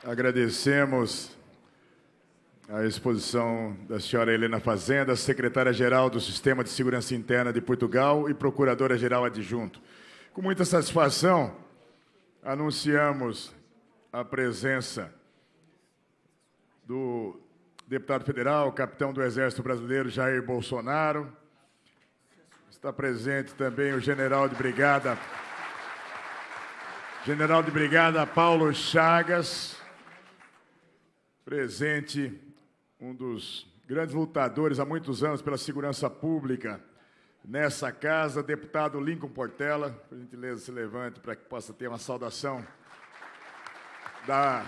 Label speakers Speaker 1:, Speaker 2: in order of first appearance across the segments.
Speaker 1: Agradecemos a exposição da senhora Helena Fazenda, secretária-geral do Sistema de Segurança Interna de Portugal e procuradora-geral adjunto. Com muita satisfação, anunciamos a presença do deputado federal, capitão do Exército Brasileiro, Jair Bolsonaro. Está presente também o general de brigada Paulo Chagas. Presente um dos grandes lutadores há muitos anos pela segurança pública nessa casa, deputado Lincoln Portela. Por gentileza, se levante para que possa ter uma saudação da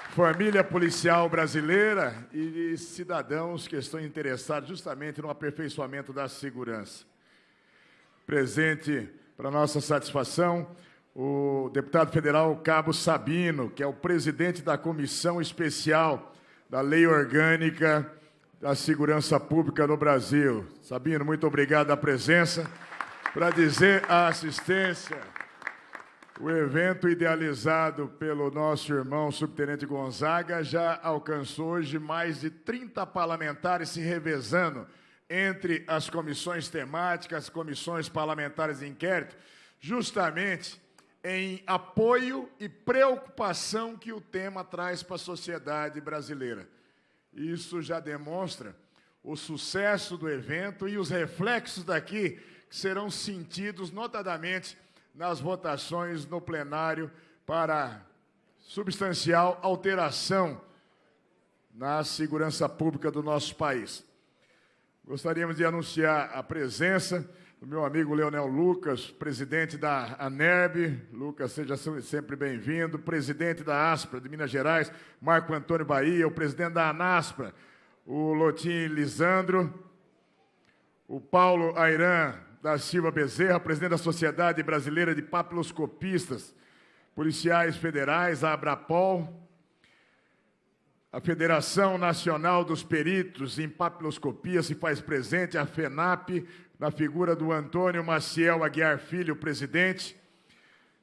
Speaker 1: família policial brasileira e cidadãos que estão interessados justamente no aperfeiçoamento da segurança. Presente, para nossa satisfação, o deputado federal Cabo Sabino, que é o presidente da Comissão Especial da Lei Orgânica da Segurança Pública no Brasil. Sabino, muito obrigado pela presença. Para dizer a assistência, o evento idealizado pelo nosso irmão subtenente Gonzaga já alcançou hoje mais de 30 parlamentares se revezando entre as comissões temáticas, comissões parlamentares de inquérito, justamente em apoio e preocupação que o tema traz para a sociedade brasileira. Isso já demonstra o sucesso do evento e os reflexos daqui que serão sentidos notadamente nas votações no plenário para substancial alteração na segurança pública do nosso país. Gostaríamos de anunciar a presença do meu amigo Leonel Lucas, presidente da ANERB. Lucas, seja sempre bem-vindo. Presidente da ASPRA de Minas Gerais, Marco Antônio Bahia. O presidente da ANASPRA, o Lotim Lisandro. O Paulo Airan da Silva Bezerra, presidente da Sociedade Brasileira de Papiloscopistas Policiais Federais, a Abrapol. A Federação Nacional dos Peritos em Papiloscopia se faz presente, a FENAP, na figura do Antônio Maciel Aguiar Filho, presidente.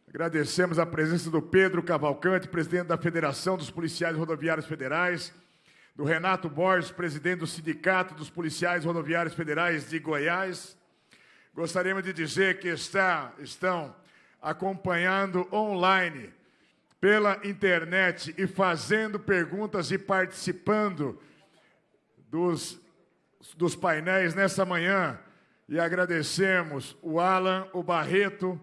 Speaker 1: Agradecemos a presença do Pedro Cavalcante, presidente da Federação dos Policiais Rodoviários Federais, do Renato Borges, presidente do Sindicato dos Policiais Rodoviários Federais de Goiás. Gostaríamos de dizer que estão acompanhando online, pela internet e fazendo perguntas e participando dos painéis nessa manhã. E agradecemos o Alan, o Barreto,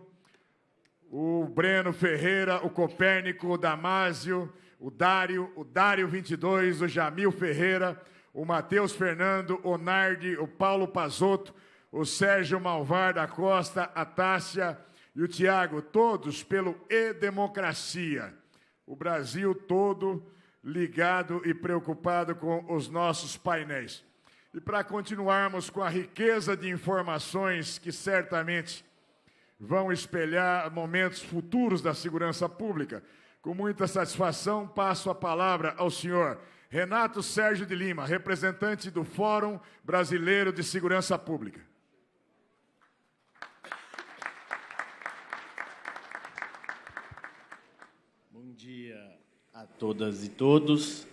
Speaker 1: o Breno Ferreira, o Copérnico, o Damásio, o Dário 22, o Jamil Ferreira, o Matheus Fernando, o Nardi, o Paulo Pazotto, o Sérgio Malvar da Costa, a Tássia e o Tiago, todos pelo E-Democracia. O Brasil todo ligado e preocupado com os nossos painéis. E para continuarmos com a riqueza de informações que certamente vão espelhar momentos futuros da segurança pública, com muita satisfação passo a palavra ao senhor Renato Sérgio de Lima, representante do Fórum Brasileiro de Segurança Pública.
Speaker 2: Bom dia a todas e todos.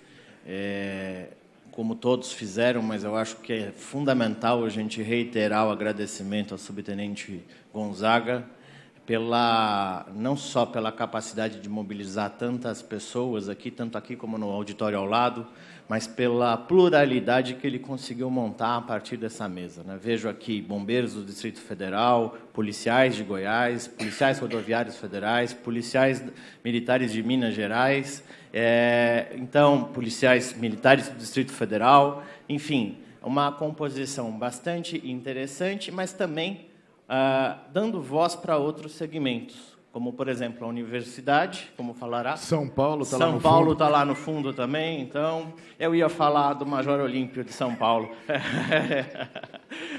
Speaker 2: Como todos fizeram, mas eu acho que é fundamental a gente reiterar o agradecimento ao subtenente Gonzaga não só pela capacidade de mobilizar tantas pessoas aqui, tanto aqui como no auditório ao lado, mas pela pluralidade que ele conseguiu montar a partir dessa mesa, né? Vejo aqui bombeiros do Distrito Federal, policiais de Goiás, policiais rodoviários federais, policiais militares de Minas Gerais, então, policiais militares do Distrito Federal, enfim, uma composição bastante interessante, mas também dando voz para outros segmentos, como, por exemplo, a universidade, como falará.
Speaker 1: São Paulo está lá no fundo.
Speaker 2: São Paulo está lá no fundo também, então eu ia falar do Major Olímpio de São Paulo.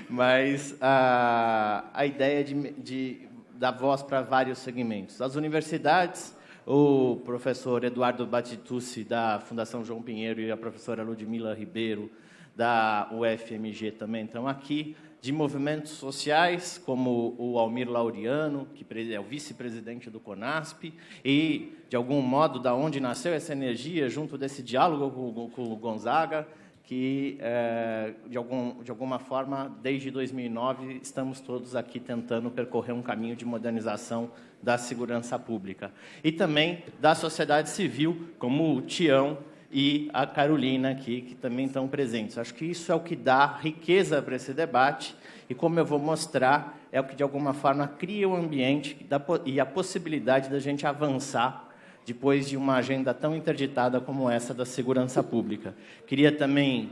Speaker 2: Mas a ideia de dar voz para vários segmentos. As universidades, o professor Eduardo Batitucci, da Fundação João Pinheiro, e a professora Ludmila Ribeiro, da UFMG, também estão aqui, de movimentos sociais, como o Almir Laureano, que é o vice-presidente do CONASP, e, de algum modo, da onde nasceu essa energia, junto desse diálogo com o Gonzaga, que, de alguma forma, desde 2009, estamos todos aqui tentando percorrer um caminho de modernização da segurança pública. E também da sociedade civil, como o Tião e a Carolina aqui, que também estão presentes. Acho que isso é o que dá riqueza para esse debate, e, como eu vou mostrar, é o que, de alguma forma, cria o ambiente e a possibilidade da gente avançar depois de uma agenda tão interditada como essa da segurança pública. Queria também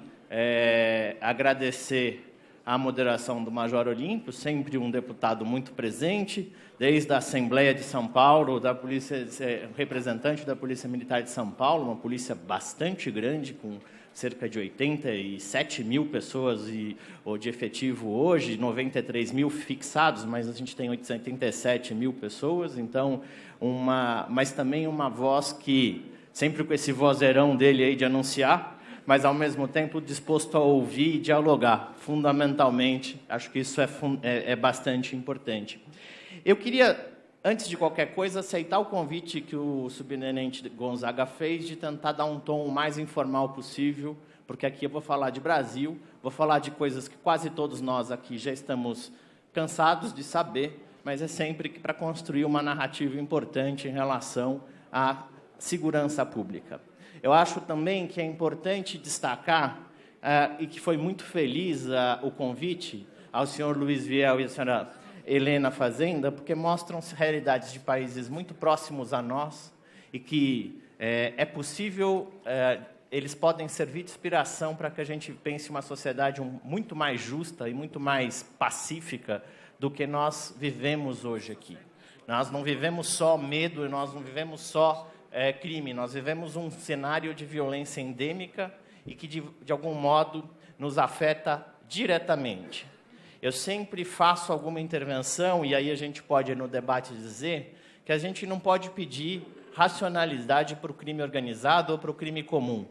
Speaker 2: agradecer a moderação do Major Olímpio, sempre um deputado muito presente, desde a Assembleia de São Paulo, representante da Polícia Militar de São Paulo, uma polícia bastante grande, com cerca de 87 mil pessoas de efetivo hoje, 93 mil fixados, mas a gente tem 87 mil pessoas, então, mas também uma voz que, sempre com esse vozeirão dele aí de anunciar, mas, ao mesmo tempo, disposto a ouvir e dialogar. Fundamentalmente, acho que isso é bastante importante. Eu queria, antes de qualquer coisa, aceitar o convite que o subtenente Gonzaga fez de tentar dar um tom o mais informal possível, porque aqui eu vou falar de Brasil, vou falar de coisas que quase todos nós aqui já estamos cansados de saber, mas é sempre para construir uma narrativa importante em relação à segurança pública. Eu acho também que é importante destacar, e que foi muito feliz o convite ao senhor Luiz Viel e à senhora Helena Fazenda, porque mostram realidades de países muito próximos a nós e que é possível, eles podem servir de inspiração para que a gente pense uma sociedade muito mais justa e muito mais pacífica do que nós vivemos hoje aqui. Nós não vivemos só medo, nós não vivemos só crime, nós vivemos um cenário de violência endêmica e que, de algum modo, nos afeta diretamente. Eu sempre faço alguma intervenção, e aí a gente pode, no debate, dizer que a gente não pode pedir racionalidade para o crime organizado ou para o crime comum.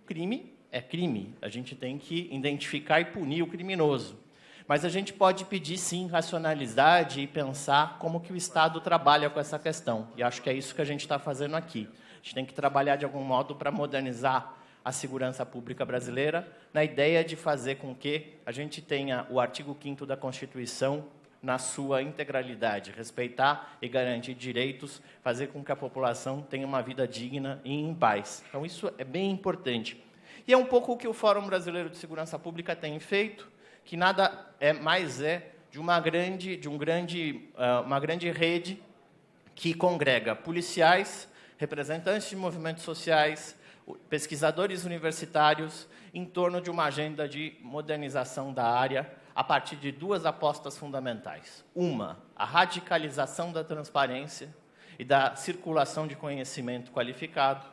Speaker 2: Crime é crime, a gente tem que identificar e punir o criminoso. Mas a gente pode pedir, sim, racionalidade e pensar como que o Estado trabalha com essa questão. E acho que é isso que a gente está fazendo aqui. A gente tem que trabalhar, de algum modo, para modernizar a segurança pública brasileira, na ideia de fazer com que a gente tenha o artigo 5º da Constituição na sua integralidade, respeitar e garantir direitos, fazer com que a população tenha uma vida digna e em paz. Então, isso é bem importante. E é um pouco o que o Fórum Brasileiro de Segurança Pública tem feito, que nada mais de uma grande rede que congrega policiais, representantes de movimentos sociais, pesquisadores universitários, em torno de uma agenda de modernização da área, a partir de duas apostas fundamentais. Uma, a radicalização da transparência e da circulação de conhecimento qualificado,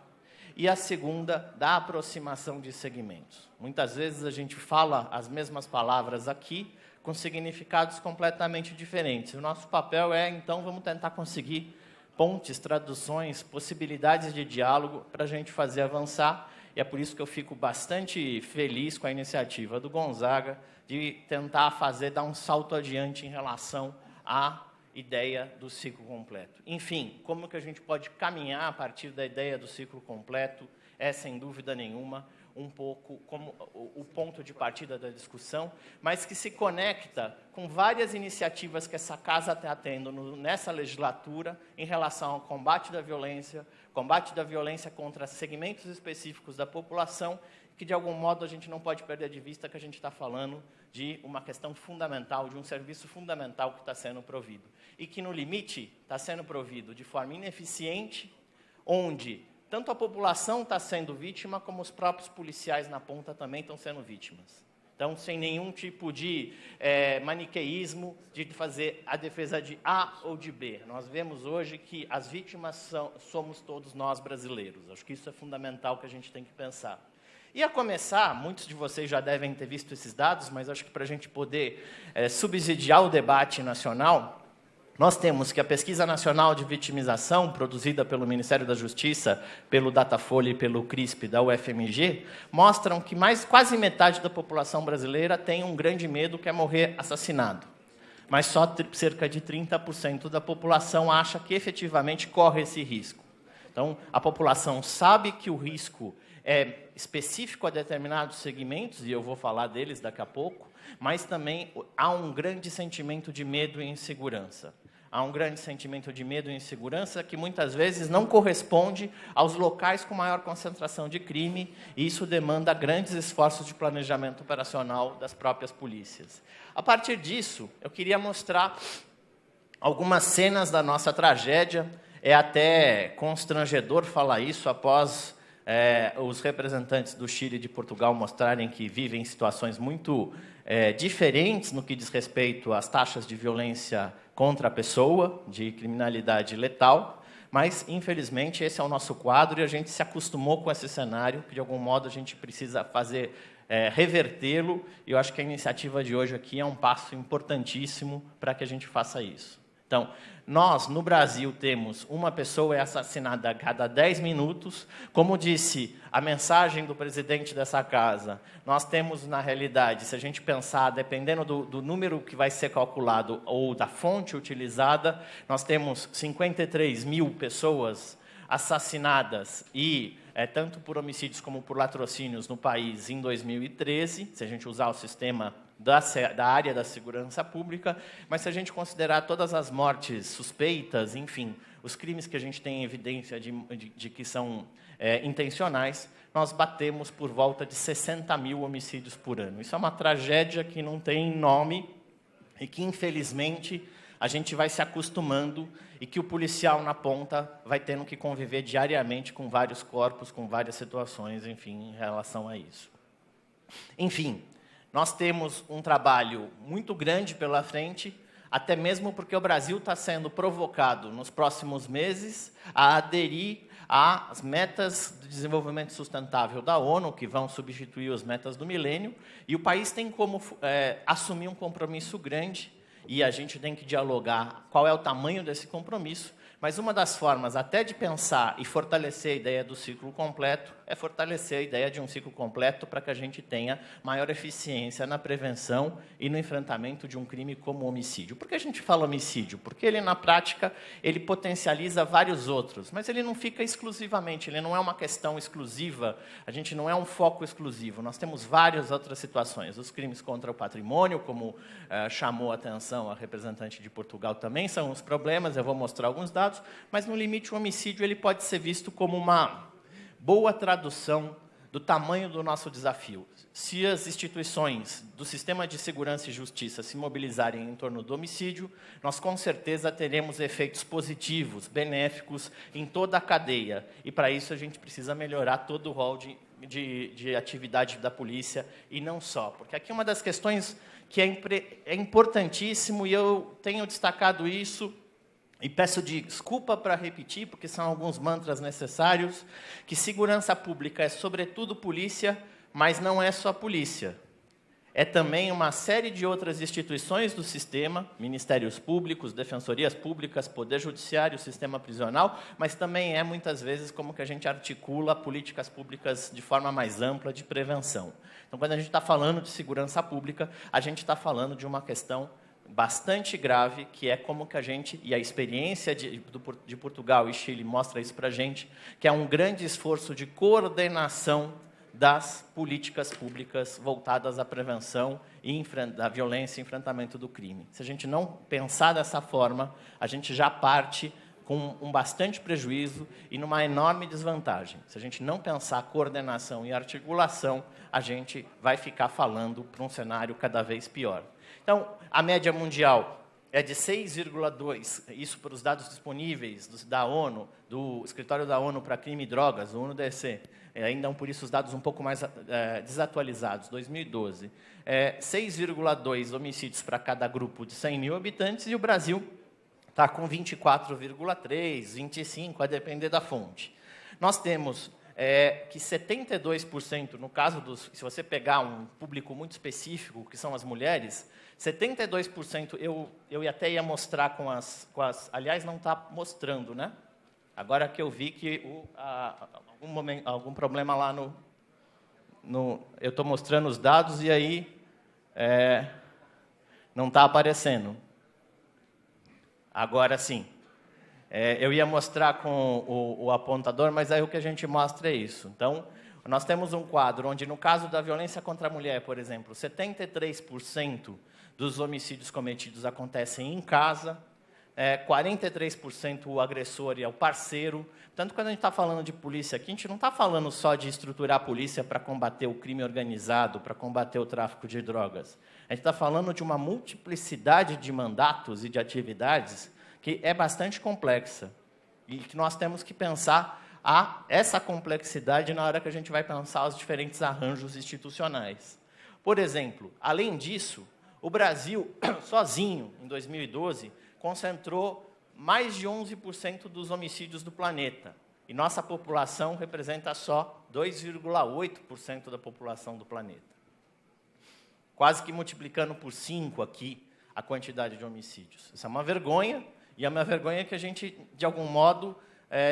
Speaker 2: e a segunda, da aproximação de segmentos. Muitas vezes a gente fala as mesmas palavras aqui, com significados completamente diferentes. O nosso papel então, vamos tentar conseguir pontes, traduções, possibilidades de diálogo para a gente fazer avançar, e é por isso que eu fico bastante feliz com a iniciativa do Gonzaga de tentar dar um salto adiante em relação à ideia do ciclo completo. Enfim, como que a gente pode caminhar a partir da ideia do ciclo completo é, sem dúvida nenhuma, um pouco como o ponto de partida da discussão, mas que se conecta com várias iniciativas que essa casa está tendo nessa legislatura em relação ao combate da violência contra segmentos específicos da população, que, de algum modo, a gente não pode perder de vista que a gente está falando de uma questão fundamental, de um serviço fundamental que está sendo provido. E que, no limite, está sendo provido de forma ineficiente, onde tanto a população está sendo vítima, como os próprios policiais na ponta também estão sendo vítimas. Então, sem nenhum tipo de maniqueísmo de fazer a defesa de A ou de B. Nós vemos hoje que as vítimas somos todos nós brasileiros. Acho que isso é fundamental que a gente tem que pensar. E a começar, muitos de vocês já devem ter visto esses dados, mas acho que para a gente poder subsidiar o debate nacional, Nós temos que a Pesquisa Nacional de Vitimização, produzida pelo Ministério da Justiça, pelo Datafolha e pelo CRISP da UFMG, mostram que quase metade da população brasileira tem um grande medo, que é morrer assassinado. Mas só cerca de 30% da população acha que efetivamente corre esse risco. Então, a população sabe que o risco é específico a determinados segmentos, e eu vou falar deles daqui a pouco, mas também há um grande sentimento de medo e insegurança. Há um grande sentimento de medo e insegurança que muitas vezes não corresponde aos locais com maior concentração de crime, e isso demanda grandes esforços de planejamento operacional das próprias polícias. A partir disso, eu queria mostrar algumas cenas da nossa tragédia. É até constrangedor falar isso após os representantes do Chile e de Portugal mostrarem que vivem situações muito diferentes no que diz respeito às taxas de violência contra a pessoa, de criminalidade letal, mas, infelizmente, esse é o nosso quadro e a gente se acostumou com esse cenário, que, de algum modo, a gente precisa fazer revertê-lo, e eu acho que a iniciativa de hoje aqui é um passo importantíssimo para que a gente faça isso. Então, nós, no Brasil, temos uma pessoa assassinada a cada 10 minutos. Como disse a mensagem do presidente dessa casa, nós temos, na realidade, se a gente pensar, dependendo do número que vai ser calculado ou da fonte utilizada, nós temos 53 mil pessoas assassinadas, e tanto por homicídios como por latrocínios no país em 2013, se a gente usar o sistema da área da segurança pública, mas se a gente considerar todas as mortes suspeitas, enfim, os crimes que a gente tem evidência de que são intencionais, nós batemos por volta de 60 mil homicídios por ano. Isso é uma tragédia que não tem nome e que, infelizmente, a gente vai se acostumando e que o policial na ponta vai tendo que conviver diariamente com vários corpos, com várias situações, enfim, em relação a isso. Enfim, nós temos um trabalho muito grande pela frente, até mesmo porque o Brasil está sendo provocado, nos próximos meses, a aderir às metas de desenvolvimento sustentável da ONU, que vão substituir as metas do milênio, e o país tem como assumir um compromisso grande, e a gente tem que dialogar qual é o tamanho desse compromisso, mas uma das formas até de pensar e fortalecer a ideia do ciclo completo é fortalecer a ideia de um ciclo completo para que a gente tenha maior eficiência na prevenção e no enfrentamento de um crime como o homicídio. Por que a gente fala homicídio? Porque ele, na prática, ele potencializa vários outros, mas ele não fica exclusivamente, ele não é uma questão exclusiva, a gente não é um foco exclusivo, nós temos várias outras situações. Os crimes contra o patrimônio, como chamou a atenção a representante de Portugal também, são os problemas, eu vou mostrar alguns dados, mas, no limite, o homicídio ele pode ser visto como uma boa tradução do tamanho do nosso desafio. Se as instituições do sistema de segurança e justiça se mobilizarem em torno do homicídio, nós, com certeza, teremos efeitos positivos, benéficos, em toda a cadeia. E, para isso, a gente precisa melhorar todo o rol de atividade da polícia, e não só. Porque aqui uma das questões que é importantíssimo, e eu tenho destacado isso, e peço desculpa para repetir, porque são alguns mantras necessários, que segurança pública é, sobretudo, polícia, mas não é só polícia. É também uma série de outras instituições do sistema, ministérios públicos, defensorias públicas, poder judiciário, sistema prisional, mas também é, muitas vezes, como que a gente articula políticas públicas de forma mais ampla de prevenção. Então, quando a gente está falando de segurança pública, a gente está falando de uma questão bastante grave, que é como que a gente, e a experiência de Portugal e Chile mostra isso para a gente, que é um grande esforço de coordenação das políticas públicas voltadas à prevenção da violência e enfrentamento do crime. Se a gente não pensar dessa forma, a gente já parte com um bastante prejuízo e numa enorme desvantagem. Se a gente não pensar coordenação e articulação, a gente vai ficar falando para um cenário cada vez pior. Então, a média mundial é de 6,2, isso para os dados disponíveis da ONU, do Escritório da ONU para Crime e Drogas, o ONU-DC, ainda por isso os dados um pouco mais desatualizados, 2012. 6,2 homicídios para cada grupo de 100 mil habitantes, e o Brasil está com 24,3, 25, a depender da fonte. Nós temos que 72%, no caso se você pegar um público muito específico, que são as mulheres, 72%, eu até ia mostrar com as aliás, não está mostrando, né? Agora que eu vi que algum problema lá eu estou mostrando os dados e aí não está aparecendo. Agora sim. Eu ia mostrar com o apontador, mas aí o que a gente mostra é isso. Então, nós temos um quadro onde, no caso da violência contra a mulher, por exemplo, 73% dos homicídios cometidos acontecem em casa, 43% o agressor e é o parceiro. Tanto quando a gente está falando de polícia aqui, a gente não está falando só de estruturar a polícia para combater o crime organizado, para combater o tráfico de drogas. A gente está falando de uma multiplicidade de mandatos e de atividades que é bastante complexa e que nós temos que pensar essa complexidade na hora que a gente vai pensar os diferentes arranjos institucionais. Por exemplo, além disso, o Brasil, sozinho, em 2012, concentrou mais de 11% dos homicídios do planeta. E nossa população representa só 2,8% da população do planeta. Quase que multiplicando por 5 aqui a quantidade de homicídios. Isso é uma vergonha, e é uma vergonha que a gente, de algum modo,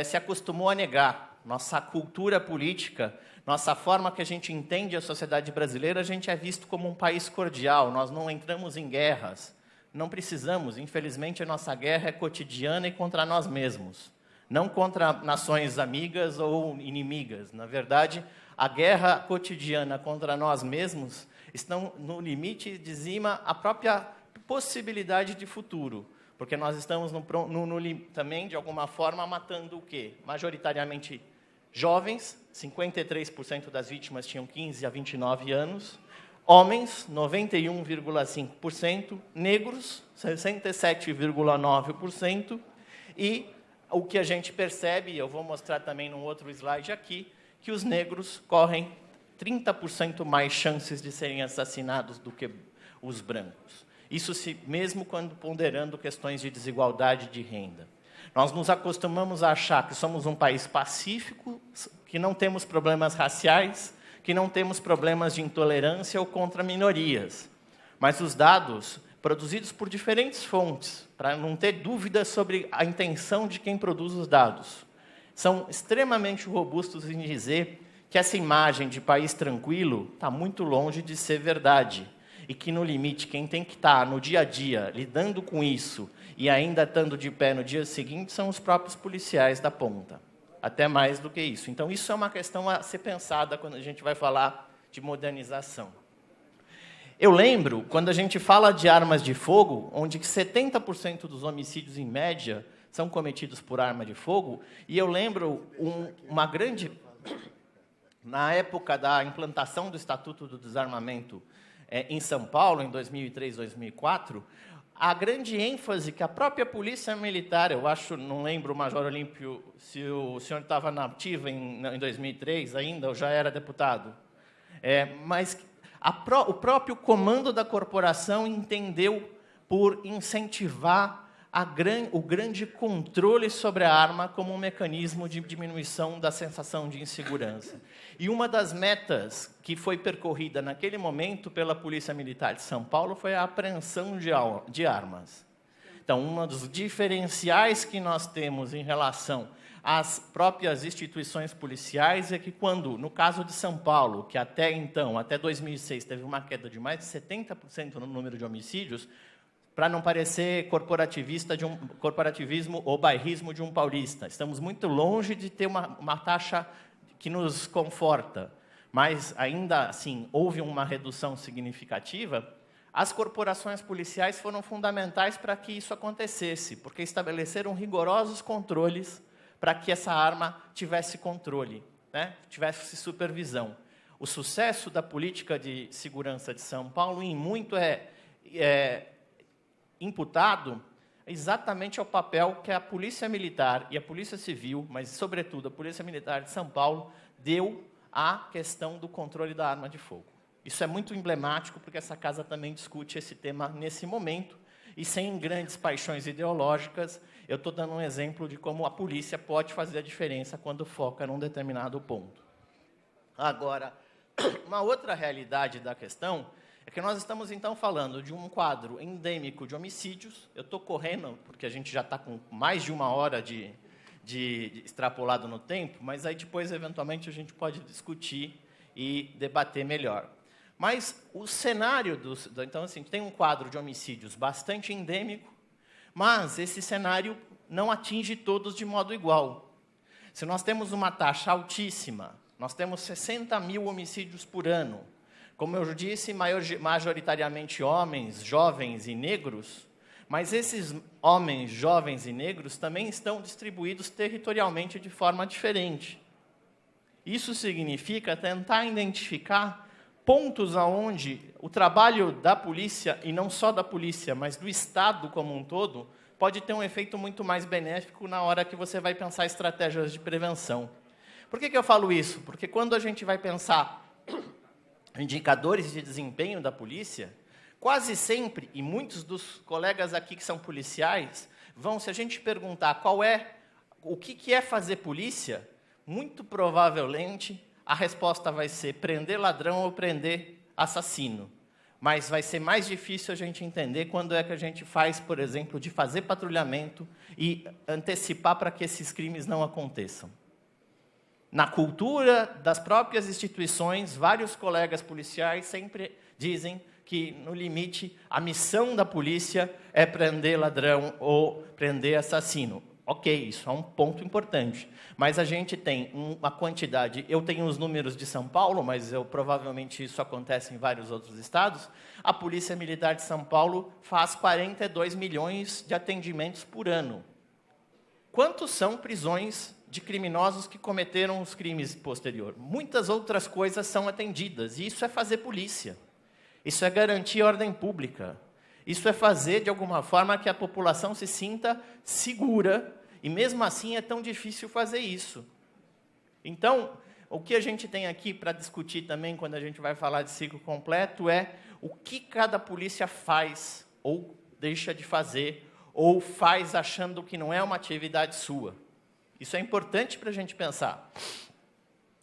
Speaker 2: se acostumou a negar. Nossa cultura política, nossa forma que a gente entende a sociedade brasileira, a gente é visto como um país cordial, nós não entramos em guerras, não precisamos, infelizmente a nossa guerra é cotidiana e contra nós mesmos, não contra nações amigas ou inimigas. Na verdade, a guerra cotidiana contra nós mesmos estão no limite, dizima a própria possibilidade de futuro. Porque nós estamos também, de alguma forma, matando o quê? Majoritariamente jovens, 53% das vítimas tinham 15 a 29 anos, homens, 91,5%, negros, 67,9%, e o que a gente percebe, eu vou mostrar também num outro slide aqui, que os negros correm 30% mais chances de serem assassinados do que os brancos. Isso mesmo quando ponderando questões de desigualdade de renda. Nós nos acostumamos a achar que somos um país pacífico, que não temos problemas raciais, que não temos problemas de intolerância ou contra minorias. Mas os dados, produzidos por diferentes fontes, para não ter dúvidas sobre a intenção de quem produz os dados, são extremamente robustos em dizer que essa imagem de país tranquilo está muito longe de ser verdade. E que, no limite, quem tem que estar no dia a dia lidando com isso e ainda estando de pé no dia seguinte são os próprios policiais da ponta. Até mais do que isso. Então, isso é uma questão a ser pensada quando a gente vai falar de modernização. Eu lembro, quando a gente fala de armas de fogo, onde 70% dos homicídios, em média, são cometidos por arma de fogo, e eu lembro uma grande... Na época da implantação do Estatuto do Desarmamento em São Paulo, em 2003, 2004, a grande ênfase que a própria Polícia Militar, eu acho, não lembro, o Major Olímpio, se o senhor estava na ativa em 2003 ainda, ou já era deputado, mas o próprio comando da corporação entendeu por incentivar o grande controle sobre a arma como um mecanismo de diminuição da sensação de insegurança. E uma das metas que foi percorrida naquele momento pela Polícia Militar de São Paulo foi a apreensão de armas. Então, um dos diferenciais que nós temos em relação às próprias instituições policiais é que quando, no caso de São Paulo, que até então, até 2006, teve uma queda de mais de 70% no número de homicídios, para não parecer corporativismo ou bairrismo de um paulista. Estamos muito longe de ter uma taxa que nos conforta, mas ainda assim houve uma redução significativa. As corporações policiais foram fundamentais para que isso acontecesse, porque estabeleceram rigorosos controles para que essa arma tivesse controle, né? Tivesse supervisão. O sucesso da política de segurança de São Paulo, em muito, imputado exatamente ao papel que a Polícia Militar e a Polícia Civil, mas, sobretudo, a Polícia Militar de São Paulo, deu à questão do controle da arma de fogo. Isso é muito emblemático, porque essa casa também discute esse tema nesse momento, e sem grandes paixões ideológicas, eu estou dando um exemplo de como a polícia pode fazer a diferença quando foca num determinado ponto. Agora, uma outra realidade da questão é que nós estamos, então, falando de um quadro endêmico de homicídios. Eu estou correndo, porque a gente já está com mais de 1 hora de extrapolado no tempo, mas aí depois, eventualmente, a gente pode discutir e debater melhor. Mas o cenário então, assim, tem um quadro de homicídios bastante endêmico, mas esse cenário não atinge todos de modo igual. Se nós temos uma taxa altíssima, nós temos 60 mil homicídios por ano, como eu disse, majoritariamente homens, jovens e negros, mas esses homens, jovens e negros também estão distribuídos territorialmente de forma diferente. Isso significa tentar identificar pontos aonde o trabalho da polícia, e não só da polícia, mas do Estado como um todo, pode ter um efeito muito mais benéfico na hora que você vai pensar estratégias de prevenção. Por que eu falo isso? Porque quando a gente vai pensar indicadores de desempenho da polícia, quase sempre, e muitos dos colegas aqui que são policiais, se a gente perguntar o que é fazer polícia, muito provavelmente a resposta vai ser prender ladrão ou prender assassino. Mas vai ser mais difícil a gente entender quando é que a gente faz, por exemplo, de fazer patrulhamento e antecipar para que esses crimes não aconteçam. Na cultura das próprias instituições, vários colegas policiais sempre dizem que, no limite, a missão da polícia é prender ladrão ou prender assassino. Ok, isso é um ponto importante. Mas a gente tem uma quantidade... Eu tenho os números de São Paulo, mas provavelmente isso acontece em vários outros estados. A Polícia Militar de São Paulo faz 42 milhões de atendimentos por ano. Quantos são prisões de criminosos que cometeram os crimes posteriores? Muitas outras coisas são atendidas, e isso é fazer polícia. Isso é garantir ordem pública. Isso é fazer, de alguma forma, que a população se sinta segura, e mesmo assim é tão difícil fazer isso. Então, o que a gente tem aqui para discutir também, quando a gente vai falar de ciclo completo, é o que cada polícia faz, ou deixa de fazer, ou faz achando que não é uma atividade sua. Isso é importante para a gente pensar.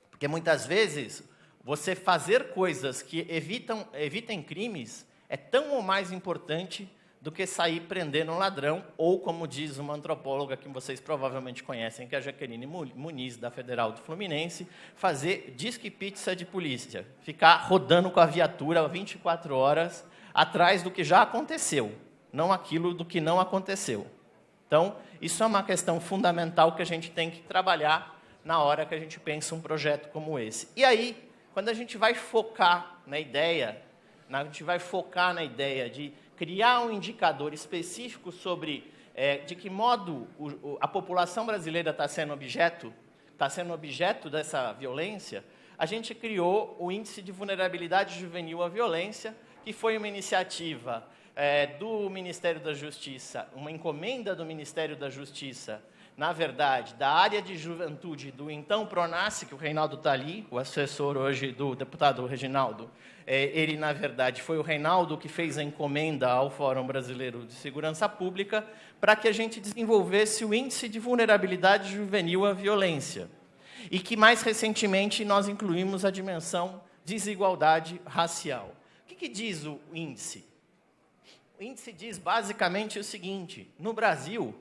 Speaker 2: Porque, muitas vezes, você fazer coisas que evitem crimes é tão ou mais importante do que sair prendendo um ladrão, ou, como diz uma antropóloga que vocês provavelmente conhecem, que é a Jaqueline Muniz, da Federal do Fluminense, fazer disque-pizza de polícia, ficar rodando com a viatura 24 horas atrás do que já aconteceu, não aquilo do que não aconteceu. Então, isso é uma questão fundamental que a gente tem que trabalhar na hora que a gente pensa um projeto como esse. E aí, quando a gente vai focar na ideia, de criar um indicador específico sobre de que modo a população brasileira está sendo objeto dessa violência, a gente criou o Índice de Vulnerabilidade Juvenil à Violência, que foi uma iniciativa do Ministério da Justiça, uma encomenda do Ministério da Justiça, na verdade, da área de juventude do então Pronace, que o Reinaldo está ali, o assessor hoje do deputado Reginaldo. Ele, na verdade, foi o Reinaldo que fez a encomenda ao Fórum Brasileiro de Segurança Pública para que a gente desenvolvesse o Índice de Vulnerabilidade Juvenil à Violência. E que, mais recentemente, nós incluímos a dimensão desigualdade racial. O que diz o índice? O índice diz, basicamente, o seguinte: no Brasil,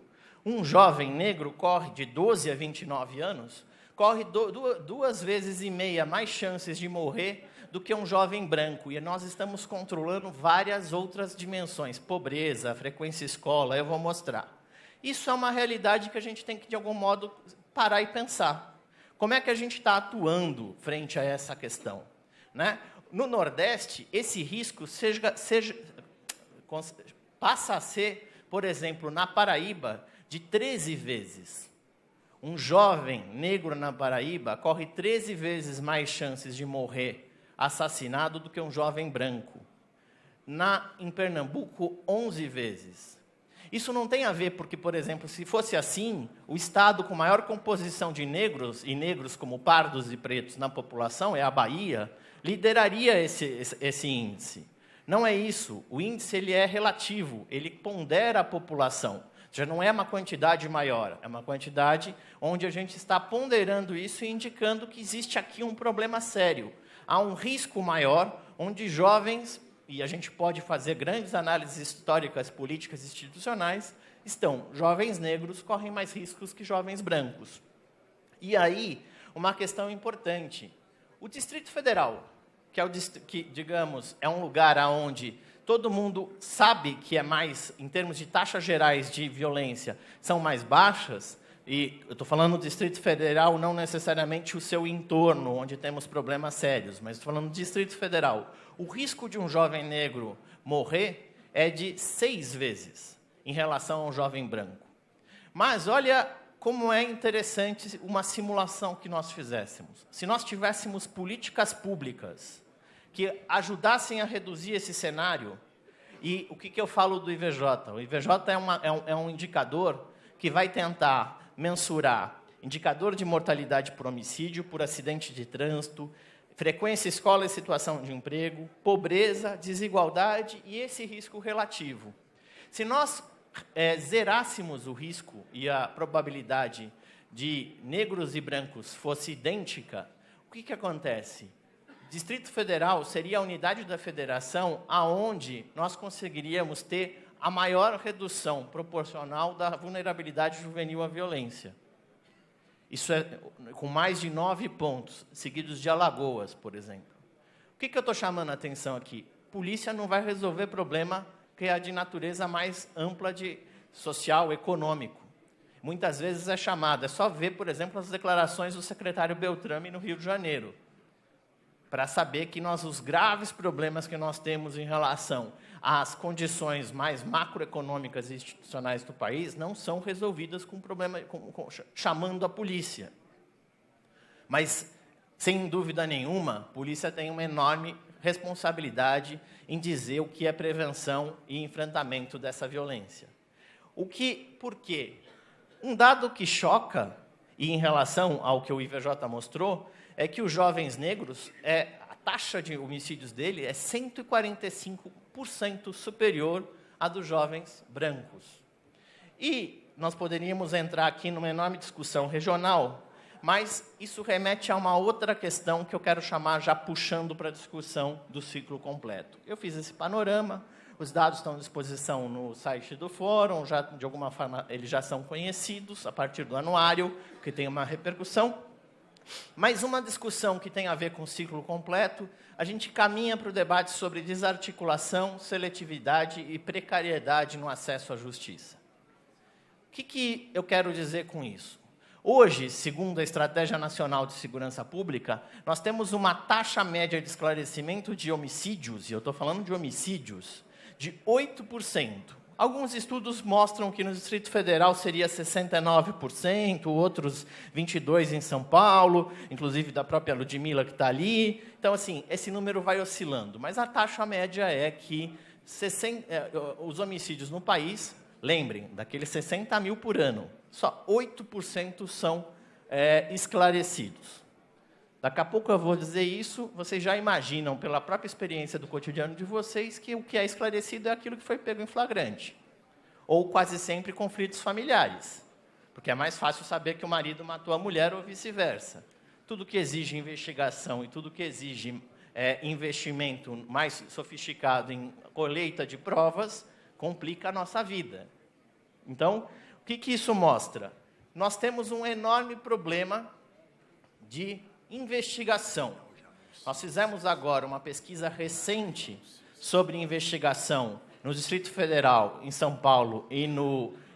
Speaker 2: um jovem negro corre de 12 a 29 anos, corre 2,5 vezes mais chances de morrer do que um jovem branco. E nós estamos controlando várias outras dimensões, pobreza, frequência escola, eu vou mostrar. Isso é uma realidade que a gente tem que, de algum modo, parar e pensar. Como é que a gente está atuando frente a essa questão? Né? No Nordeste, esse risco passa a ser, por exemplo, na Paraíba, de 13 vezes. Um jovem negro na Paraíba corre 13 vezes mais chances de morrer assassinado do que um jovem branco. Em Pernambuco, 11 vezes. Isso não tem a ver porque, por exemplo, se fosse assim, o estado com maior composição de negros, e negros como pardos e pretos na população, é a Bahia, lideraria esse índice. Não é isso. O índice ele é relativo, ele pondera a população. Já não é uma quantidade maior, é uma quantidade onde a gente está ponderando isso e indicando que existe aqui um problema sério. Há um risco maior, onde jovens, e a gente pode fazer grandes análises históricas, políticas, institucionais, jovens negros correm mais riscos que jovens brancos. E aí, uma questão importante. O Distrito Federal, que digamos, é um lugar onde todo mundo sabe que é mais, em termos de taxas gerais de violência, são mais baixas, e eu estou falando do Distrito Federal, não necessariamente o seu entorno, onde temos problemas sérios, mas estou falando do Distrito Federal. O risco de um jovem negro morrer é de 6 vezes em relação ao jovem branco. Mas olha como é interessante uma simulação que nós fizéssemos. Se nós tivéssemos políticas públicas que ajudassem a reduzir esse cenário, e o que eu falo do IVJ? O IVJ é um indicador que vai tentar mensurar indicador de mortalidade por homicídio, por acidente de trânsito, frequência escola e situação de emprego, pobreza, desigualdade e esse risco relativo. Se nós zerássemos o risco e a probabilidade de negros e brancos fosse idêntica, o que acontece? Distrito Federal seria a unidade da federação aonde nós conseguiríamos ter a maior redução proporcional da vulnerabilidade juvenil à violência. Isso é com mais de 9 pontos, seguidos de Alagoas, por exemplo. O que eu estou chamando a atenção aqui? Polícia não vai resolver problema que é de natureza mais ampla de social, econômico. Muitas vezes é chamado, é só ver, por exemplo, as declarações do secretário Beltrame no Rio de Janeiro, para saber que os graves problemas que nós temos em relação às condições mais macroeconômicas e institucionais do país não são resolvidas chamando a polícia. Mas, sem dúvida nenhuma, a polícia tem uma enorme responsabilidade em dizer o que é prevenção e enfrentamento dessa violência. Por quê? Um dado que choca, e em relação ao que o IVJ mostrou, é que os jovens negros, a taxa de homicídios dele é 145% superior à dos jovens brancos. E nós poderíamos entrar aqui numa enorme discussão regional, mas isso remete a uma outra questão que eu quero chamar, já puxando para a discussão do ciclo completo. Eu fiz esse panorama, os dados estão à disposição no site do fórum, de alguma forma eles já são conhecidos a partir do anuário, que tem uma repercussão. Mas uma discussão que tem a ver com o ciclo completo, a gente caminha para o debate sobre desarticulação, seletividade e precariedade no acesso à justiça. O que eu quero dizer com isso? Hoje, segundo a Estratégia Nacional de Segurança Pública, nós temos uma taxa média de esclarecimento de homicídios, e eu estou falando de homicídios, de 8%. Alguns estudos mostram que no Distrito Federal seria 69%, outros 22% em São Paulo, inclusive da própria Ludmila que está ali. Então, assim, esse número vai oscilando. Mas a taxa média é que os homicídios no país, lembrem, daqueles 60 mil por ano, só 8% são esclarecidos. Daqui a pouco eu vou dizer isso, vocês já imaginam, pela própria experiência do cotidiano de vocês, que o que é esclarecido é aquilo que foi pego em flagrante. Ou quase sempre conflitos familiares, porque é mais fácil saber que o marido matou a mulher ou vice-versa. Tudo que exige investigação e tudo que exige investimento mais sofisticado em colheita de provas complica a nossa vida. Então, o que isso mostra? Nós temos um enorme problema de investigação. Nós fizemos agora uma pesquisa recente sobre investigação no Distrito Federal, em São Paulo e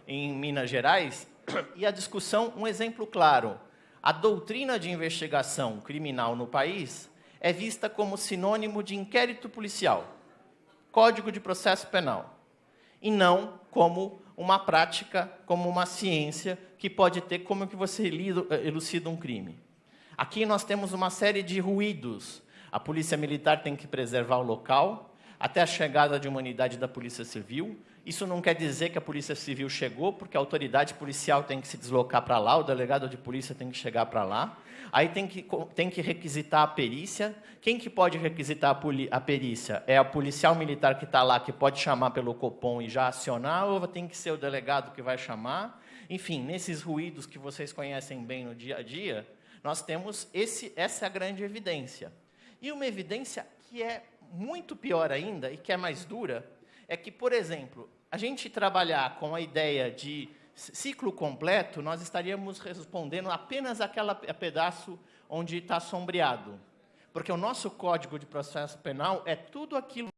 Speaker 2: em Minas Gerais, e a discussão, um exemplo claro, a doutrina de investigação criminal no país é vista como sinônimo de inquérito policial, Código de Processo Penal, e não como uma prática, como uma ciência que pode ter como que você elucida um crime. Aqui nós temos uma série de ruídos. A Polícia Militar tem que preservar o local, até a chegada de uma unidade da Polícia Civil. Isso não quer dizer que a Polícia Civil chegou, porque a autoridade policial tem que se deslocar para lá, o delegado de polícia tem que chegar para lá. Aí tem que requisitar a perícia. Quem que pode requisitar a perícia? É a policial militar que está lá, que pode chamar pelo Copom e já acionar, ou tem que ser o delegado que vai chamar? Enfim, nesses ruídos que vocês conhecem bem no dia a dia, nós temos essa é a grande evidência. E uma evidência que é muito pior ainda, e que é mais dura, é que, por exemplo, a gente trabalhar com a ideia de ciclo completo, nós estaríamos respondendo apenas aquele pedaço onde está sombreado. Porque o nosso Código de Processo Penal é tudo aquilo